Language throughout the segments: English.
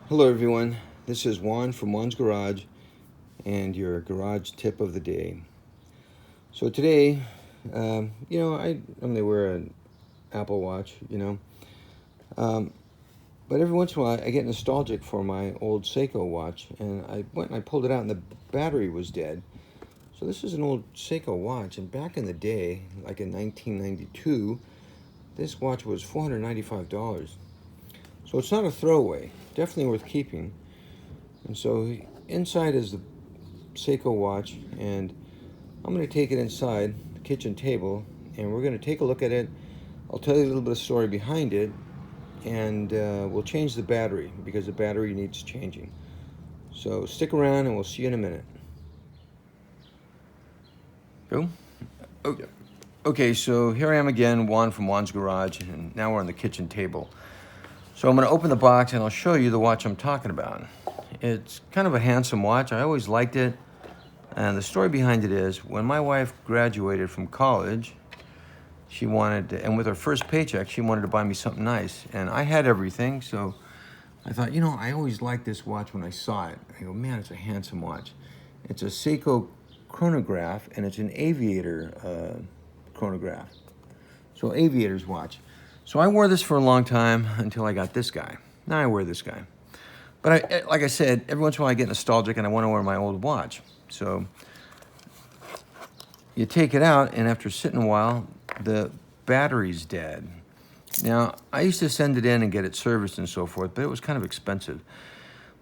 Hello everyone, this is Juan from Juan's Garage and your garage tip of the day. So today, I normally wear an Apple Watch, but every once in a while I get nostalgic for my old Seiko watch, and I went and I pulled it out and the battery was dead. So this is an old Seiko watch, and back in the day, like in 1992, this watch was $495. So it's not a throwaway, definitely worth keeping. And so inside is the Seiko watch, and I'm going to take it inside the kitchen table and we're going to take a look at it. I'll tell you a little bit of story behind it, and we'll change the battery because the battery needs changing. So stick around and we'll see you in a minute. Go. Okay, so here I am again, Juan from Juan's Garage, and now we're on the kitchen table. So I'm going to open the box and I'll show you the watch I'm talking about. It's kind of a handsome watch. I always liked it. And the story behind it is, when my wife graduated from college, she wanted to, and with her first paycheck, she wanted to buy me something nice. And I had everything, so I thought, I always liked this watch when I saw it. I go, man, it's a handsome watch. It's a Seiko Chronograph, and it's an Aviator chronograph. So Aviator's watch. So I wore this for a long time until I got this guy. Now I wear this guy. But like I said, every once in a while I get nostalgic and I want to wear my old watch. So you take it out, and after sitting a while, the battery's dead. Now, I used to send it in and get it serviced and so forth, but it was kind of expensive.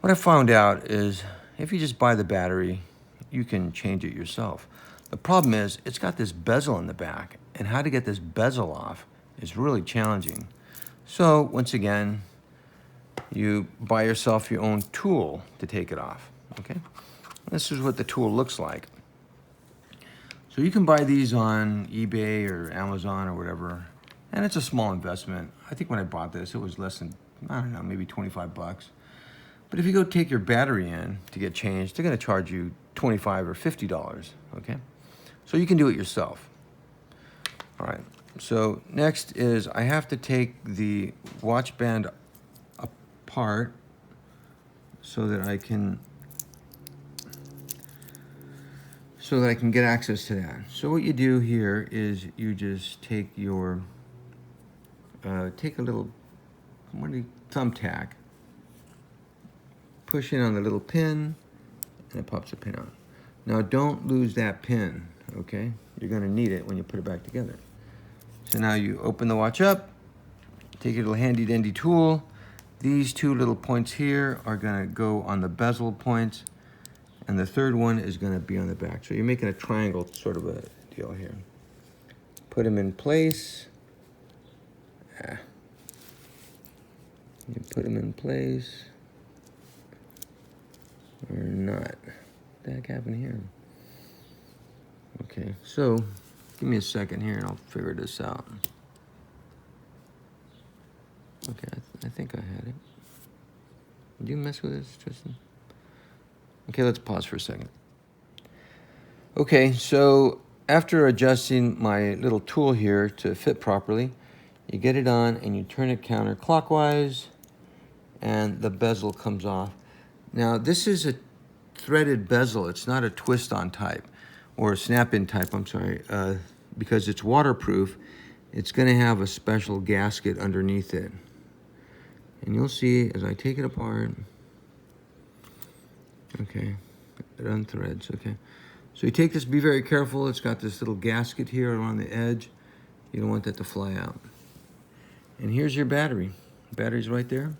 What I found out is if you just buy the battery, you can change it yourself. The problem is it's got this bezel in the back, and how to get this bezel off is really challenging. So once again, you buy yourself your own tool to take it off, okay? This is what the tool looks like. So you can buy these on eBay or Amazon or whatever, and it's a small investment. I think when I bought this, it was less than, I don't know, maybe 25 bucks. But if you go take your battery in to get changed, they're gonna charge you $25 or $50, okay? So you can do it yourself. All right, so next is I have to take the watch band apart so that I can get access to that. So what you do here is you just take your, take a little thumbtack, push in on the little pin, and it pops the pin out. Now don't lose that pin, okay? You're gonna need it when you put it back together. So now you open the watch up, take your little handy dandy tool. These two little points here are gonna go on the bezel points, and the third one is gonna be on the back. So you're making a triangle sort of a deal here. Put them in place. You put them in place, or not. What the heck happened here? Okay, so give me a second here and I'll figure this out. Okay, I think I had it. Did you mess with this, Tristan? Okay, let's pause for a second. Okay, so after adjusting my little tool here to fit properly, you get it on and you turn it counterclockwise, and the bezel comes off. Now, this is a threaded bezel. It's not a twist-on type, or a snap-in type, I'm sorry, because it's waterproof. It's gonna have a special gasket underneath it. And you'll see as I take it apart, okay, it unthreads, okay. So you take this, be very careful. It's got this little gasket here around the edge. You don't want that to fly out. And here's your battery. The battery's right there.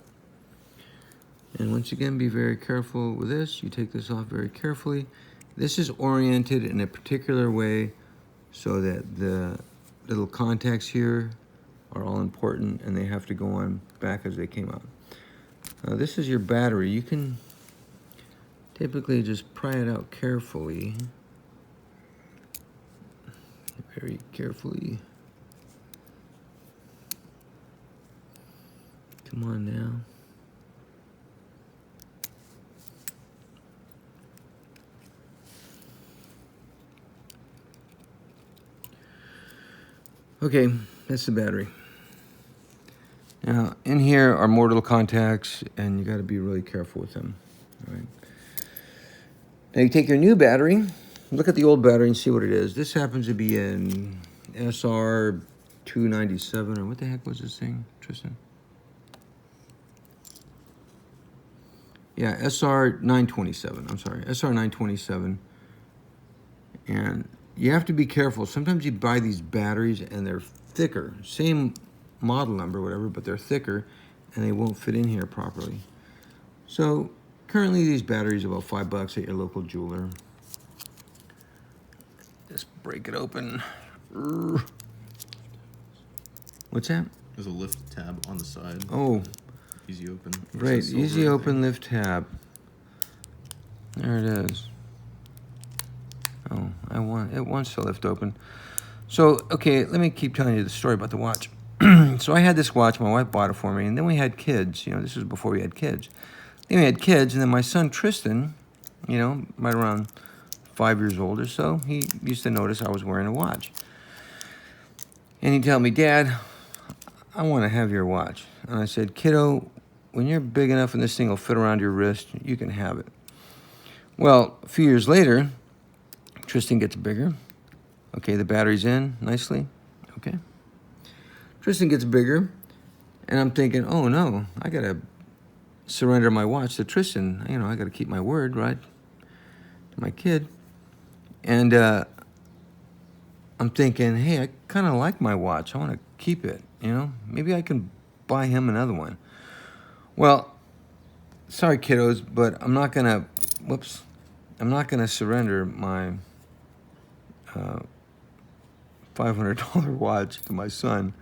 And once again, be very careful with this. You take this off very carefully. This is oriented in a particular way so that the little contacts here are all important, and they have to go on back as they came out. Now this is your battery. You can typically just pry it out carefully. Very carefully. Come on now. Okay, that's the battery. Now, in here are more little contacts, and you got to be really careful with them. All right. Now you take your new battery, look at the old battery and see what it is. This happens to be an SR 297, or what the heck was this thing, Tristan? Yeah, SR 927. I'm sorry, SR 927. And you have to be careful. Sometimes you buy these batteries and they're thicker, same model number, whatever, but they're thicker and they won't fit in here properly. So currently these batteries are about $5 at your local jeweler. Just break it open. What's that? There's a lift tab on the side. Oh. Easy open. Right, easy open lift tab. There it is. Oh, it wants to lift open. So, okay, let me keep telling you the story about the watch. So I had this watch, my wife bought it for me, and then we had kids. You know, this was before we had kids. Then we had kids, and then my son Tristan, you know, right around 5 years old or so, he used to notice I was wearing a watch. And he'd tell me, Dad, I want to have your watch. And I said, kiddo, when you're big enough and this thing will fit around your wrist, you can have it. Well, a few years later, Tristan gets bigger. Okay, the battery's in nicely. Okay. Tristan gets bigger, and I'm thinking, oh no, I gotta surrender my watch to Tristan. You know, I gotta keep my word, right? To my kid. And I'm thinking, hey, I kind of like my watch. I want to keep it, you know? Maybe I can buy him another one. Well, sorry, kiddos, but I'm not gonna surrender my $500 watch to my son,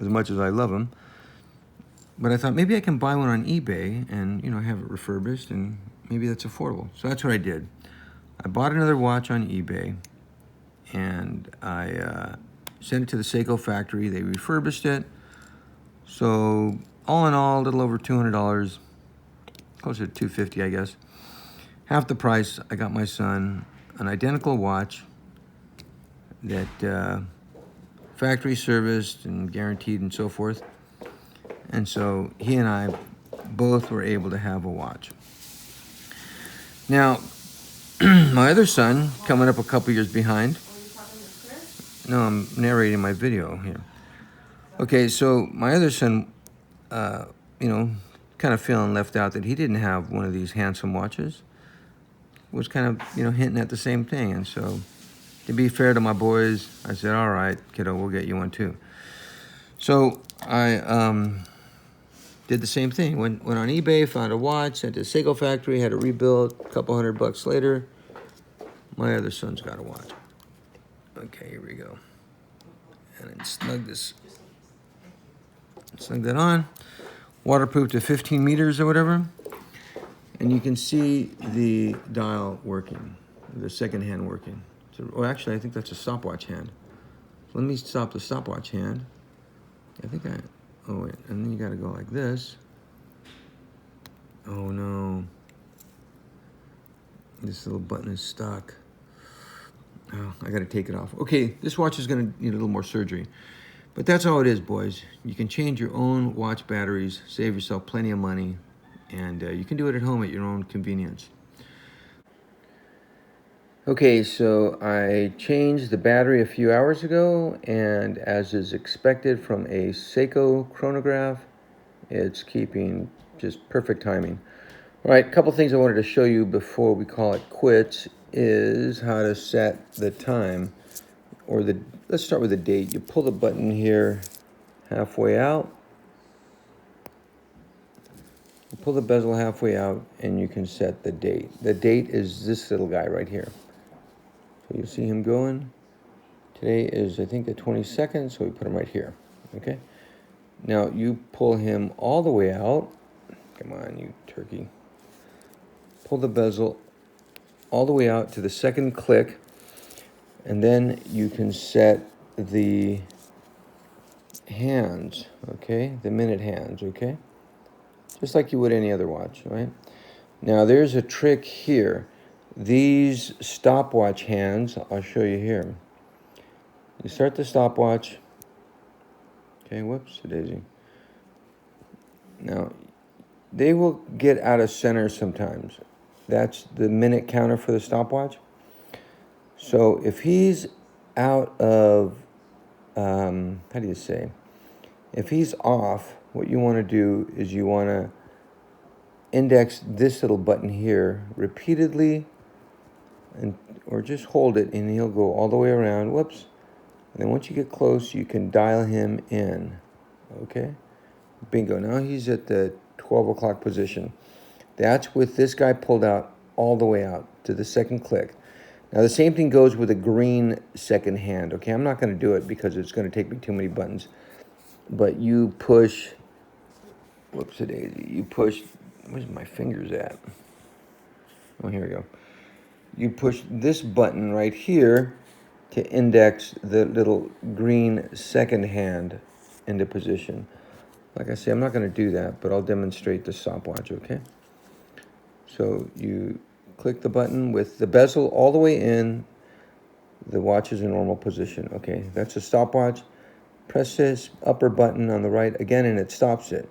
as much as I love him. But I thought maybe I can buy one on eBay and, you know, have it refurbished, and maybe that's affordable. So that's what I did. I bought another watch on eBay, and I sent it to the Seiko factory. They refurbished it. So all in all, a little over $200, closer to $250, I guess. Half the price. I got my son an identical watch that factory serviced and guaranteed and so forth. And so he and I both were able to have a watch. Now, my other son, coming up a couple years behind. No, I'm narrating my video here. Okay, so my other son, you know, kind of feeling left out that he didn't have one of these handsome watches, was kind of, you know, hinting at the same thing. And so, to be fair to my boys, I said, all right, kiddo, we'll get you one too. So I did the same thing. Went on eBay, found a watch, sent to the Seiko factory, had it rebuilt. A couple $100 later, my other son's got a watch. Okay, here we go. And then snug that on. Waterproof to 15 meters or whatever. And you can see the dial working, the second hand working. So, oh, actually, I think that's a stopwatch hand. So let me stop the stopwatch hand. Oh wait, and then you gotta go like this. Oh no. This little button is stuck. Oh, I gotta take it off. Okay, this watch is gonna need a little more surgery. But that's all it is, boys. You can change your own watch batteries, save yourself plenty of money, and you can do it at home at your own convenience. Okay, so I changed the battery a few hours ago, and as is expected from a Seiko chronograph, it's keeping just perfect timing. All right, a couple things I wanted to show you before we call it quits is how to set the time, or let's start with the date. You pull the button here halfway out. You pull the bezel halfway out, and you can set the date. The date is this little guy right here. So you see him going. Today is, I think, the 22nd, so we put him right here, okay? Now, you pull him all the way out. Come on, you turkey. Pull the bezel all the way out to the second click, and then you can set the hands, okay? The minute hands, okay? Just like you would any other watch, right? Now, there's a trick here. These stopwatch hands, I'll show you here. You start the stopwatch. Okay, whoops, daisy. Now, they will get out of center sometimes. That's the minute counter for the stopwatch. So if he's out of, how do you say? If he's off, what you want to do is you want to index this little button here repeatedly, or just hold it and he'll go all the way around. Whoops. And then once you get close, you can dial him in. Okay? Bingo. Now he's at the 12 o'clock position. That's with this guy pulled out all the way out to the second click. Now the same thing goes with a green second hand. Okay, I'm not going to do it because it's going to take me too many buttons. But you push, whoops-a-daisy, you push, where's my fingers at? Oh, here we go. You push this button right here to index the little green second hand into position. Like I say, I'm not going to do that, but I'll demonstrate the stopwatch, okay? So you click the button with the bezel all the way in. The watch is in normal position. Okay, that's a stopwatch. Press this upper button on the right again, and it stops it.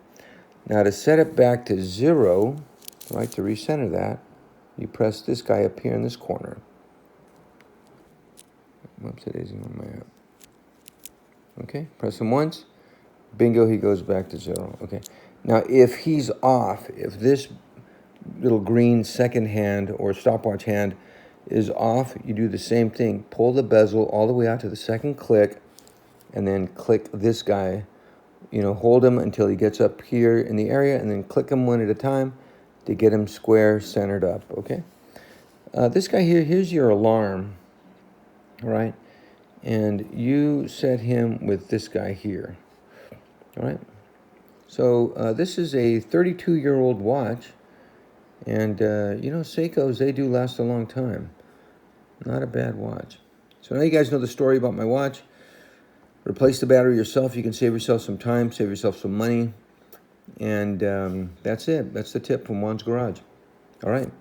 Now to set it back to 0, right, to recenter that, you press this guy up here in this corner. Whoops, it isn't on my app. Okay, press him once. Bingo, he goes back to 0. Okay, now if he's off, if this little green second hand or stopwatch hand is off, you do the same thing. Pull the bezel all the way out to the second click, and then click this guy. You know, hold him until he gets up here in the area, and then click him one at a time to get him square centered up, okay? This guy here, here's your alarm, all right? And you set him with this guy here, all right? So this is a 32-year-old watch, and you know, Seikos, they do last a long time. Not a bad watch. So now you guys know the story about my watch. Replace the battery yourself. You can save yourself some time, save yourself some money. And that's it. That's the tip from Juan's Garage. All right.